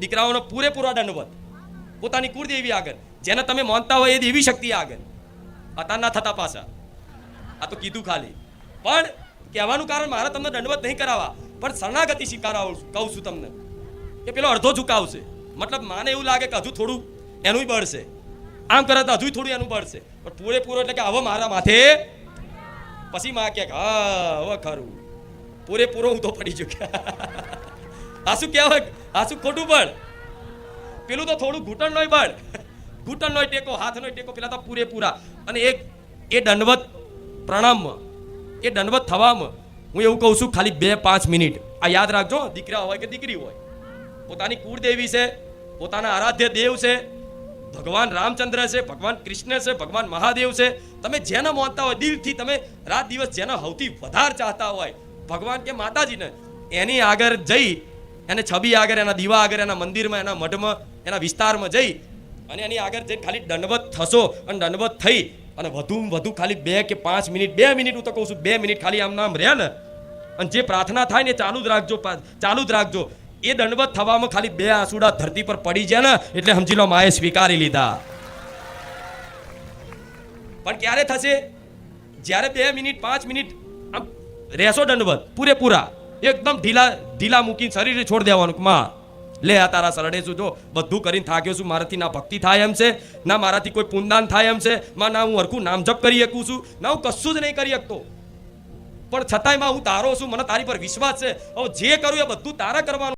દીકરાઓનો પૂરેપૂરો દંડવત પોતાની કુળદેવી આગળ, જેને તમે માનતા હોય એ દેવી શક્તિ આગળ. અત્યારના થતા પાછા આ તો કીધું ખાલી, પણ કહેવાનું કારણ મારે તમને દંડવત નહીં કરાવવા, પણ શરણાગતિ સ્વીકારાવું કહું છું તમને કે પેલો અડધો ઝુકાવશે. મતલબ માને એવું લાગે કે હજુ થોડું એનું બળશે, આમ કરે તો હજુ થોડું એનું બળશે, પણ પૂરેપૂરો એટલે કે હવે મારા માથે. પછી માં કે હા હવે ખરું પૂરેપૂરો હું તો પડી ચૂક્યા. આ શું કહેવાય, આ શું ખોટું બળ? પેલું તો થોડું ઘૂંટણનો બળ, ઘૂંટણનો ટેકો, હાથનો ટેકો, પેલા તો પૂરેપૂરા. અને એ દંડવત પ્રણામમાં, એ દંડવત થવામાં હું એવું કહું છું ખાલી 2-5 મિનિટ આ યાદ રાખજો. દીકરા હોય કે દીકરી હોય, પોતાની કુળદેવી છે, પોતાના આરાધ્ય દેવ છે, ભગવાન રામચંદ્ર છે, ભગવાન કૃષ્ણ છે, ભગવાન મહાદેવ છે. તમે જેને માનતા હોય દિલથી, તમે રાત દિવસ જેને સૌથી વધારે ચાહતા હોય ભગવાન કે માતાજીને, એની આગળ જઈ, એને છબી આગળ, એના દીવા આગળ, એના મંદિરમાં, એના મઠમાં, એના વિસ્તારમાં જઈ અને એની આગળ જઈને ખાલી દંડવત થશો. અને દંડવત થઈ અને વધુ ખાલી 2 કે 5 મિનિટ, 2 મિનિટ હું તો કહું છું, 2 મિનિટ ખાલી આમ નામ રહ્યા ને, અને જે પ્રાર્થના થાય ને ચાલુ જ રાખજો, ચાલુ જ રાખજો. એ દંડવત થવામાં ખાલી 2 આંસુડા ધરતી પર પડી જાય ને એટલે સમજી લો માએ સ્વીકારી લીધા. પણ ક્યારે થશે? જ્યારે 2 મિનિટ 5 મિનિટ આમ રહેશો દંડવત પૂરેપૂરા, એકદમ ઢીલા મૂકીને શરીરે છોડ દેવાનું. માં લે આ તારા શરણે છું, જો બધું કરીને થાક્યો છું, મારાથી ના ભક્તિ થાય એમ છે, ના મારાથી કોઈ પુણ્યદાન થાય એમ છે, માં ના હું હરખું નામ જપ કરી શકું છું, ના હું કશું જ નહીં કરી શકતો, પણ છતાંય માં હું તારો છું, મને તારી પર વિશ્વાસ છે, હવે જે કરું એ બધું તારા કરવાનું.